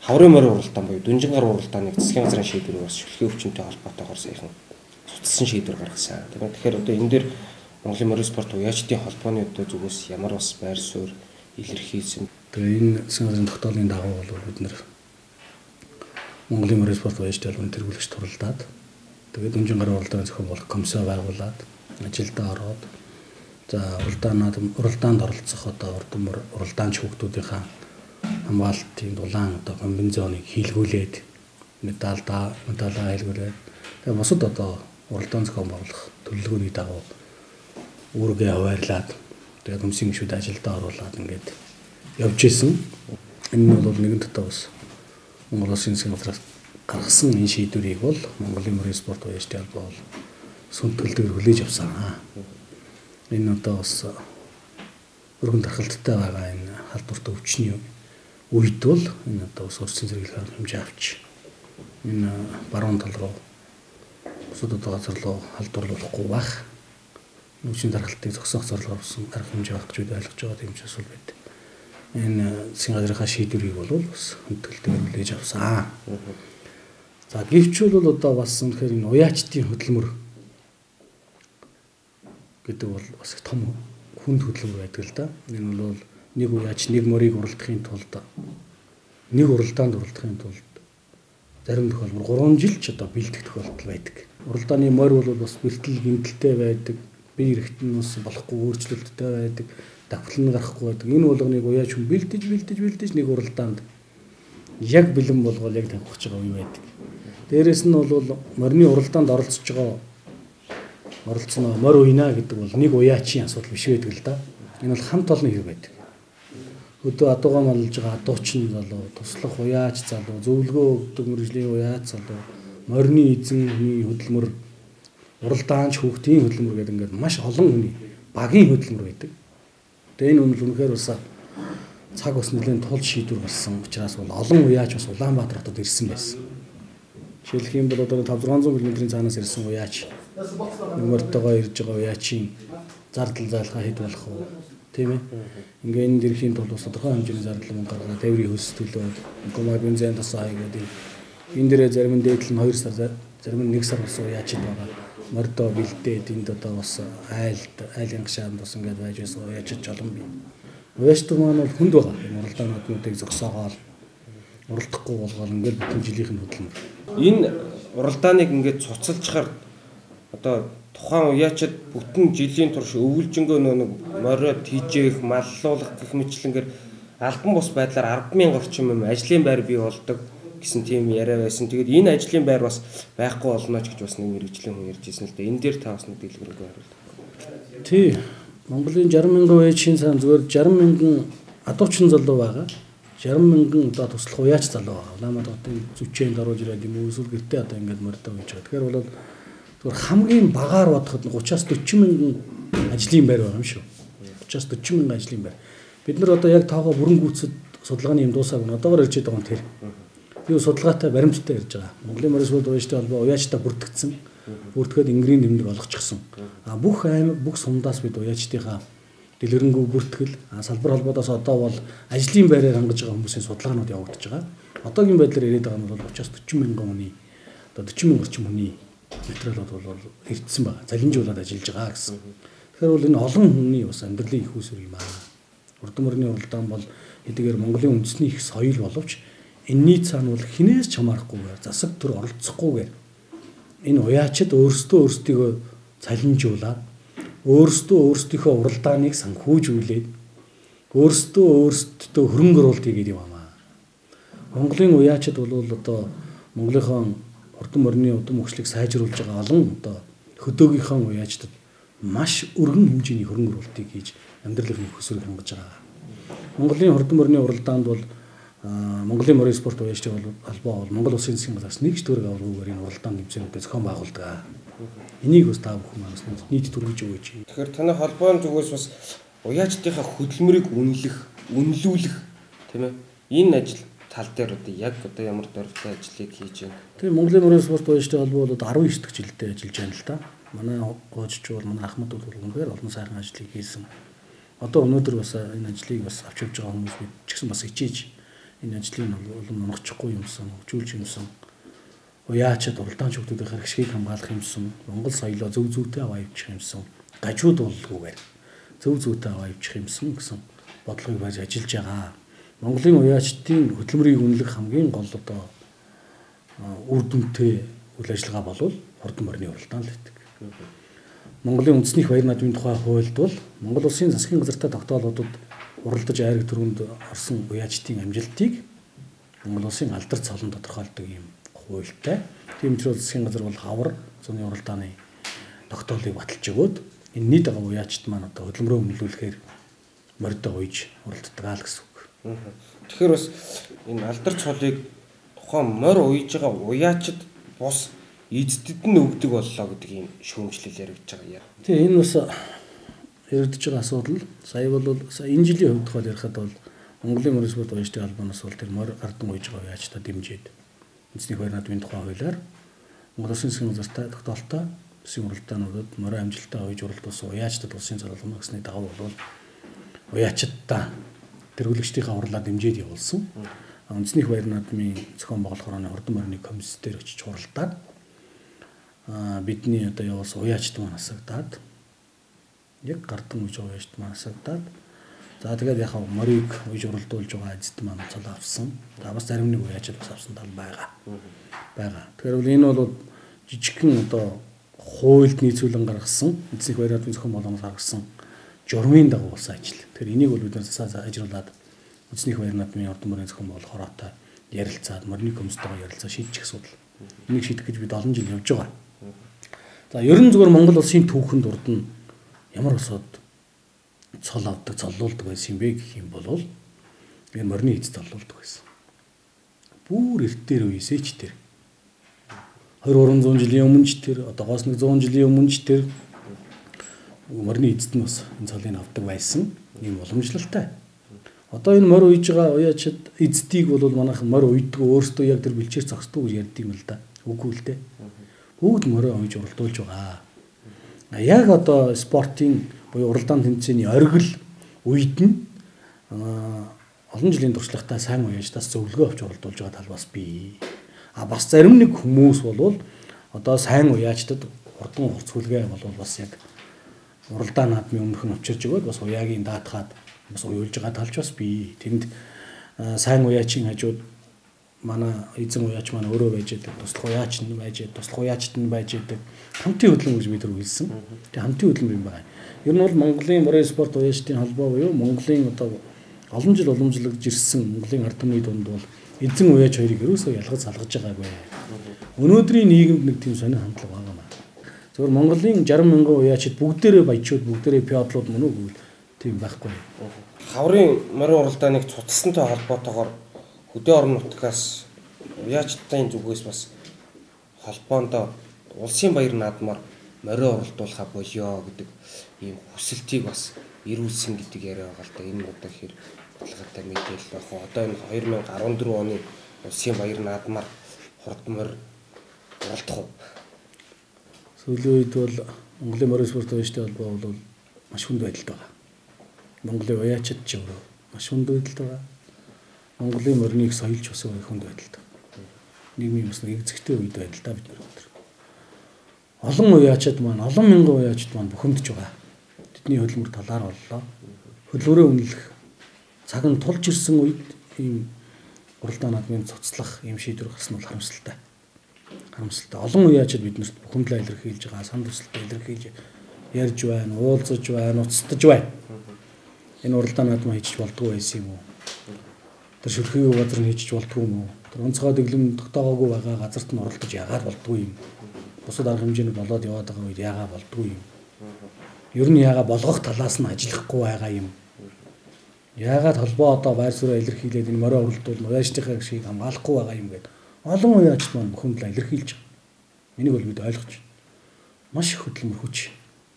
хаврын морин уралдаан буюу Дүнжингар уралдааныг засгийн газрын шийдвэрээр бас шүлхий өвчнөд холбоотойгоор саяхан цуцсан шийдвэр гаргасан. Тэгэхээр одоо энэ дээр Монголын морин спорт уяачдын холбооны одоо зүгээс ямар бас байр суурь илэрхийлсэн. Тэгээ энэ засгийн газрын тогтоолын дагуу бол бид нэр Монголын морин спорт уяачдын албаны тэргүүлэгч туралдаад тэгээд Дүнжингар уралдааны зохион байгуулах комиссаа байгуулад ажилдаа ороод за уралдаанд оролцох одоо уралдаанч хүүхдүүдийнхаа хамгаалтын дулаан одоо комбинезоныг хийлгүүлээд медалаа хийлгүүлээд тэгээ бусад одоо уралдаан зохион байгуулах төлөвлөгөөний дагуу үүргээ хуваарлаад тэгээ комиссийн гишүүд ажилдаа оруулаад ингээд явж исэн. Энэ нь бол нэгэн дотоо бас Монгол Улсын засгийн газраас гаргасан энэ шийдвэрийг бол Монголын морин спорт уяачдын албаа бол сүнтгэлдээр хүлээж авсан. Энэ одоо бас өргөн тархалттай байгаа энэ халдвартай өвчний үед бол энэ одоо бас урьдчилан зэрэглэх арга хэмжээ авч энэ баруун тал руу бусад одоо газар руу халдварлуулахгүй байх өвчний тархалтыг зогсоох зорилгоор авсан арга хэмжээ авах гэж ойлгож байгаа юм ч асуул байд. Энэ засгийн газрынхаа шийдвэрийг бол бас хүндэтгэлтэйгээр хүлээж авсан. За гэвч бол одоо бас үнэхээр энэ уяачдын хөдөлмөр гэдэг бол бас их том хүнд хөдөлмөр байдаг л да. Энэ бол нэг уяач нэг морийг уралдахын тулд нэг уралдаанд уралдахын тулд зарим тохиолдолд 3 жил ч одоо бэлдэх тохиолдол байдаг. Уралдааны морь бол бас бэлтгэл гэмтэлтэй байдаг. Бие эрэхт нь бас болохгүй өөрчлөлттэй байдаг. Давхлан гарахгүй байдаг. Энэ болгоныг уяач хүн бэлдэж нэг уралдаанд яг бэлэн болгоод яг тавих гэж байгаа үе байдаг. Дээрээс нь бол морины уралдаанд оролцсон морь уйна гэдэг бол нэг уяачийн асуудал биш байдаг л да. Энэ бол хамт олонны хэрэг байдаг. Өдөө адуугаа малж байгаа адуучин залуу, туслах уяач залуу, зөвлөгөө өгдөг мөржлийн уяач залуу, морины эзэнний хөдөлмөр, уралдаанч хүүхдийн хөдөлмөр гэдэг ингээд маш олон хүний багийн хөдөлмөр байдаг. Тэгээ энэ үнэхээр бас цаг бас нэлээд тул шийдвэр гарсан учраас бол олон уяач бас Улаанбаатар хотод ирсэн байсан. Жишээлх юм бол одоо 500 км-ийн цаанаас ирсэн уяач мөртөгөө ирж байгаа уяачийн зардал зайлхаа хэд болох вэ? Тийм ээ. Ингээ энэ дэрхийн тулд бас тодорхой хэмжээний зардал мөнгө гаргаад тээврийн хөс төлөөд гомар бензин тасаа хийгээд энэ дээрээ зарим нь дээдл нь 2 сар зарим нь 1 сар бас уяачид байгаа. Мордоо бэлдээд энд одоо бас айлын гашаанд бас ингээд байж байсан уяачид жолон бий. Уяачд маань бол хүнд байгаа. Энэ уралдаануудыг зогсоогоол уралдахгүй болгоол ингээд бүтэн жилийнх нь хөдөлмөр. Энэ уралдааныг ингээд цуцалжахаар одоо тухайн уяачид бүтэн жилийн турш өвөлжөнгөө нэг мориод хийжээх, маллуулах гэх мэтлэнгээр албан бус байдлаар 10,000 орчим юм ажлын байр бий болдог гэсэн тийм яриа байсан. Тэгээд энэ ажлын байр бас байхгүй болно ч гэж бас нэг мэргэжлийн хүн ярьж ирсэн л дээ. Энэ дээр та бас нэг дэлгэрэнгүй хариулт. Тий. Монголын 60,000 уяачийн цаана зүгээр 60,000 адуучин залуу байгаа. 60,000 одоо туслах уяач залуу байгаа. Улаанбаатар хотын зүчээнд оруулж ирээд юм эсвэл гэртээ одоо ингээд мордоо хийж байгаа. Тэгэхээр бол зүгээр хамгийн багаар бодоход 30-40,000 ажлын байр байгаа юм шүү. 30-40,000 ажлын байр. Бид нар одоо яг тоогоо бүрэн гүйцэд судалгааны юм дуусаагүй. Одоогоор ирж байгаа юм тэр. Би судалгаатай баримттай ирж байгаа. Монголын морин спорт уяачтай холбоо уяачтай бүртгэгдсэн. Бүртгээд ингэрийн нэмдэг олгочихсон. Бүх сундаас бид уяачдынхаа дэлгэрэнгүй бүртгэл салбар холбоодоос одоо бол ажлын байраар хангаж байгаа хүмүүсийн судалгаанууд явагдаж байгаа. Одоогийн байдлаар ирээд байгаа нь бол 30-40,000 хүний одоо 40,000 орчим хүний материалууд бол ирдсэн байна. Залинжуулаад ажиллаж байгаа гэсэн. Тэгэхээр бол энэ олон хүний бас амьдралын их үүсвэр юм аа. Урдан морины уралдаан бол хэдийгээр Монголын үндэсний их соёл боловч энэний цаана бол хинээс ч хамаарахгүйгээр засаг төр оролцохгүйгээр энэ уяачид өөрсдөө цалинжуулаад өөрсдийнхөө уралдааныг санхүүжүүлээд өөрсдөө хөрөнгө оруулалт хийгээд юм аа. Монголын уяачид бол одоо Монголынхон урдан морины удам хөгжлийг сайжруулж байгаа олон одоо хөдөөгийнхөө уяачдад маш өргөн хэмжээний хөрөнгө оруулалтыг хийж амьдралын хөсвөрийг хангаж байгаа. Монголын урдан морины уралдаанд бол Монголын морин спорт уяачдын албаа бол Монгол Улсын засгийн газраас нэг ч төгрөг авалгүйгээр энэ уралдаан тэмцээнүүдээ зохион байгуулдаг. Энийг бас та бүхэн манаас нийт төрүүлж өгөөч. Тэгэхээр таны холбоон зүгээс бас уяачдынхаа хөдөлмөрийг үнэлүүлэх тийм ээ. Энэ ажил тал дээр одоо яг одоо ямар дөрвтэй ажлыг хийж байна. Тэгээ Монголын морин спорт уяачдын албаа бол 19 дахь жилдээ ажиллаж байна л да. Манай гоочч бол манай Ахмад бол үнэхээр олон сайхан ажлыг хийсэн. Одоо өнөөдөр бас энэ ажлыг бас авч явж байгаа хүмүүс бид ч гэсэн бас хичээж энэ ажлыг улам унахчихгүй юмсан, хөгжүүлж юмсан. Уяачаад уралдаанч хүмүүсийн хэрэгшгийг хамгаалах юмсан, Монгол соёлоо зөв зүйтэй аваа явуучих юмсан, гажууд боллгүйгээр зөв зүйтэй аваа явуучих юмсан гэсэн бодлогыг барьж ажиллаж байгаа. Монголын уяачдын хөдөлмөрийг үнэлэх хамгийн гол одоо үр дүнтэй үйл ажиллагаа бол хурдан морины уралдаан л гэдэг. Монголын үндэсний баяр наадмын тухай хуульд бол Монгол улсын засгийн газартай тогтоолуудад уралдаж айраг төрөнд орсон уяачдын амжилтыг Монгол улсын алдар цолон тодорхойлдог юм хуультай. Тийм учраас засгийн газар бол хавар зуны уралдааны тогтоолыг баталж өгөөд энэ нийт байгаа уяачд маань одоо хөдөлмөрөө үнэлүүлэхээр морьдоо уйж уралддаг л гэсэн үг. Тэгэхээр бас энэ алдар цолыг тухайн морь уйж байгаа уяачд бус эздэд нь өгдөг боллоо гэдэг ийм шүүмжлэл яригдж байгаа юм. Тэгээ энэ бас яригдж байгаа асуудал. Сая бол энэ жилийн хувьд тухайд ярихад бол Монголын морь спорт уяачдын албанаас бол тэр морь ардан уйж байгаа уяачдаа дэмжиж үндэсний баяр наадмын тухай хуулиар Монгол Улсын засгийн газартай тогтоолтой үсгийн уралдаануудад морь амжилттай уйж уралдуулсан уяачдад улсын зорилгоно гэсний дагуу бол уяачдаа тэргүүлэгчдийн авралаа дэмжиж явуулсан. Үндэсний баяр наадмын зохион байгуулах хорооны хурдан морины комисс дээр очиж уралдаад бидний одоо явуулсан уяачд маань хасагдаад яг гардан уйж байгаа уяачд маань хасагдаад за тэгээд яг морийг уйж уралдуулж байгаа эзэд маань цол авсан. За бас зарим нэг уяачд бас авсан тал байгаа. Тэгэхээр энэ бол жижигхэн одоо хуульд нийцүүлэн гаргасан эзний баяр наадмын зохион байгуулалт гаргасан журмын дагуу болсон ажил. Тэгэхээр энийг бол бид ажируулаад үндэсний баяр наадмын хурдан морины зохион байгуулалт хороотой ярилцаад морины комисстойгоо ярилцаа шийдчих асуудал. Энийг шийдэх гэж бид олон жил явж байгаа. За ерөн зүгээр Монгол улсын түүхэнд урд нь ямар усод цол авдаг, цоллуулдаг байсан юм бэ гэх юм бол энэ морины эз цоллуулдаг байсан. Бүр эртээр үеэсээ ч тэр 200-300 жилийн өмнө ч тэр одоогоос нэг 100 жилийн өмнө ч тэр морины эзэд нь бас энэ цолыг авдаг байсан. Ийм уламжлалтай. Одоо энэ морь уйж байгаа уяачид эздийг бол манайхан морь уйддаг өөрсдөө яг тэр бэлчээр зогсдог гэж ярьд юм л да. Үгүй л дээ. Бүгд морь уйж уралдуулж байгаа. Яг одоо спортын буюу уралдаан тэмцээний оргил үед нь олон жилийн туршлагатай сайн уяачдаас зөвлөгөө авч уралдуулж байгаа тал бас бий. Бас зарим нэг хүмүүс бол одоо сайн уяачдад хурдан хурцгүйлгээ бол бас яг уралдаан наадмын өмнөх нь авчирж өгөөд бас уяагийн даатгаад бас уйлж байгаа талч бас бий. Тэнд сайн уяачийн хажууд манай эзэн уяач маань өөрөө байж байдаг, туслах уяач нь байж байдаг, туслах уяачд нь байж байдаг. Хамтын хөдөлгөөн гэж бид хэлсэн. Тэгээ хамтын хөдөлгөөн юм байна. Ер нь бол Монголын морин спорт уяачдын холбоо буюу Монголын одоо олон жил уламжлагдж ирсэн Монголын ард түмний дунд бол эзэн уяач хоёрыг ерөөсөө ялгаж салгаж байгаагүй. Өнөөдрийн нийгэмд нэг тийм сонир хандлага байгаа маа. Зөвхөн Монголын 60 мянган уяачид бүгдээрээ баячууд, бүгдээрээ пиадлууд мөн үү гэвэл тийм байхгүй. Хаврын морин уралдааныг цуцсантай холбоотойгоор хөдөө орон нутгаас уяачдын зүгээс бас холбоондоо улсын баяр наадмаар морин уралдуулахаа болио гэдэг ийм хүсэлтийг бас ирүүлсэн гэдэг яриа байгаа л да. Энэ одоо хэр баталгаатай мэдээлэл байх вэ? Одоо энэ 2014 оны улсын баяр наадмаар хурдан морь уралдах уу? Сүүлийн үед бол Монголын морин спорт уяачдын холбоо бол маш хүнд байдалд байгаа. Монголын уяачид ч өөрөө маш хүнд байдалд байгаа. Монголын мориныг соёлж бас хүнд байдалд. Нийгмийн бас нэг зэгтэй үед байдал та бид нар. Олон уяачид маань, олон мянган уяачид маань бухимдж байгаа. Тэдний хөдөлмөр талаар боллоо. Хөдөлмөрөө үнэлэх цаг нь тулж ирсэн үед ийм уралдаан наадмын цуцлах ийм шийдвэр гарсан бол харамсалтай. Харамсалтай. Олон уяачид биднэрт бухимдлаа илэрхийлж байгаа, сан тусалтай илэрхийлж ярьж байна, уулзаж байна, уцтаж байна. Энэ уралдаан наадмаа хийж болдгоо байсан юм уу? Тэр шүлхий газар нь хийж болдгоо юм уу? Тэр онцгой дэглэм тогтоогоогүй байгаа газарт нь оролдож яагаад болдгоо юм? Бусад арга хэмжээнд болоод яваад байгаа үед яагаад болдгоо юм? Ер нь яагаад болгох талаас нь ажиллахгүй байгаа юм? Яагаад холбоо одоо байр суурь илэрхийлээд энэ морин уралдуул уяачдынхаа гişийг хамгаалахгүй байгаа юм гээд олон уяачд маань бухимдлаа илэрхийлж байгаа. Энийг бол бид ойлгож байна. Маш их хөдөлмөр хүч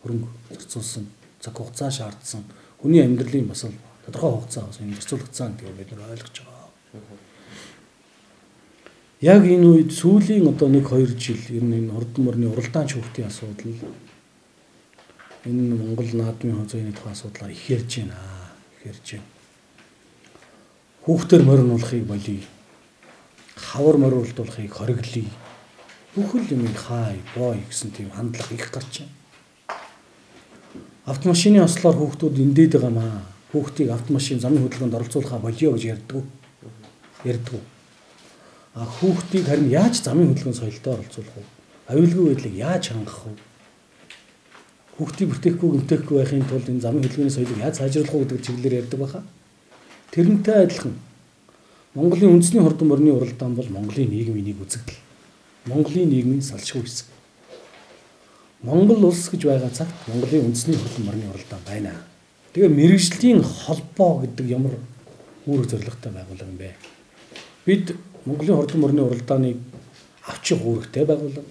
хөрөнгө зарцуулсан, цаг хугацаа шаардсан, хүний амьдралын бас тодорхой хугацаа бас энэ зарцуулагдсан гэдгийг бид нар ойлгож байгаа. Яг энэ үед сүүлийн одоо 1-2 жил ер нь энэ хурдан морины уралдаан шүүхтийн асуудал энэ Монгол наадмын хозооны тухай асуудлаар их ярьж байна. Хүүхдээр мориулахыг болий. Хавар мориулахыг хориглоё. Бүхэл юм хай, бой гэсэн тийм хандлага их гарч байна. Автомашины ослоор хүүхдүүд эндээд байгаа маа. Хүүхдийг автомашин замын хөдөлгөөнд оролцуулахаа болио гэж ярьдаг. Хүүхдийг харин яаж замын хөдөлгөөнд соёлтой оролцуулах вэ? Аюулгүй байдлыг яаж хангах вэ? Хүүхдийг бүтэхгүй гэмтээхгүй байхын тулд энэ замын хөдөлгөөний соёлыг яаж сайжруулах вэ гэдэг чиглэлээр ярьдаг баха. Тэрнтэй адилхан Монголын үндэсний хурдан морины уралдаан бол Монголын нийгмийн нэг үзэгдэл. Монголын нийгмийн салшгүй хэсэг. Монгол улс гэж байгаа цагт Монголын үндэсний хурдан морины уралдаан байна. Тэгээ мэрэгжлийн холбоо гэдэг ямар үүрэг зорилготой байгууллага юм бэ? Бид Монголын хурдан морины уралдааныг авчих үүрэгтэй байгууллага.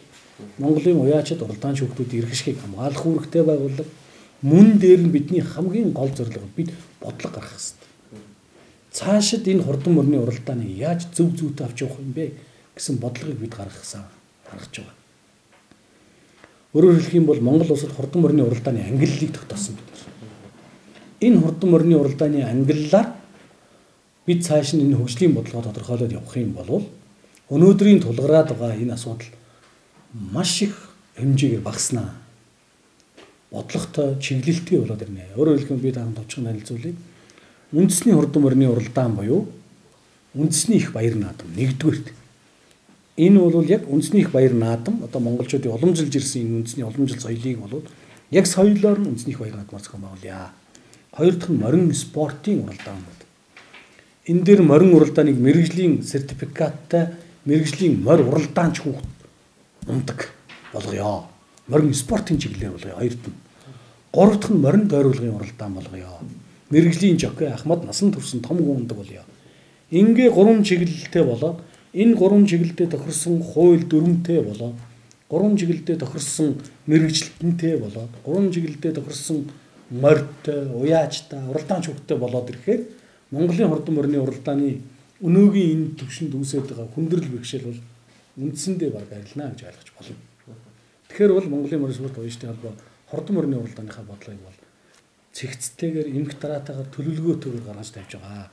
Монголын уяачид уралдаан шүүхтүүдийн эрх ашигыг хамгаалах үүрэгтэй байгууллага. Мөн дээр нь бидний хамгийн гол зорилго бид бодлого гаргах хэрэгтэй. Цаашид энэ хурдан морины уралдааныг яаж зөв зүйтэй авч явах юм бэ гэсэн бодлогыг бид гаргаж байгаа. Өөрөөр хэлэх юм бол Монгол улсад хурдан морины уралдааны ангиллалыг тогтоосон бид. Энэ хурдан морины уралдааны ангиллалаар бид цааш нь энэ хөгжлийн бодлогоо тодорхойлоод явах юм бол өнөөдрийн тулгараад байгаа энэ асуудал маш их хэмжээгээр багаснаа. Бодлоготой чиглэлтэй болоод ирнэ. Өөрөөр хэлбэл би таамаг товчхон танилцуулъя. Үндэсний хурдан морины уралдаан буюу үндэсний их баяр наадам нэгдүгээрт. Энэ бол яг үндэсний их баяр наадам одоо монголчуудын уламжилж ирсэн энэ үндэсний уламжил соёлыг бол яг соёлоор нь үндэсний их баяр наадмаар зохион байгуулъя. Хоёр дахь нь морин спортын уралдаан байна. Энэ дээр морин уралдааныг мэрэгжлийн сертификаттай мэрэгжлийн морь уралдаанч хүүхд ундаг болгоё. Морин спортын чиглэлээр болгоё. Хоёрт нь. Гурав дахь нь морин дойруулгын уралдаан болгоё. Мэргэжлийн жокей Ахмад насан турсан том хүн ундаг болё. Ингээ гурван чиглэлтэй болоод энэ гурван чиглэлдээ тохирсон хууль дүрмтэй болоод гурван чиглэлдээ тохирсон мэргэжилтэнтэй болоод гурван чиглэлдээ тохирсон морьтой, уяачтай, уралдаан шүүхтэй болоод ирэхээр Монголын хурдан морины уралдааны өнөөгийн энэ төвшөнд үүсэж байгаа хүндрэл бэрхшээл бол үндсэндээ баг арилнаа гэж ойлгож болно. Тэгэхээр бол Монголын морин спорт уяачтай холбоо хурдан морины уралдааныхаа бодлогыг бол цэгцтэйгээр эмх дараатайгаар төлөвлөгөөтэйгээр гаргаж тавьж байгаа.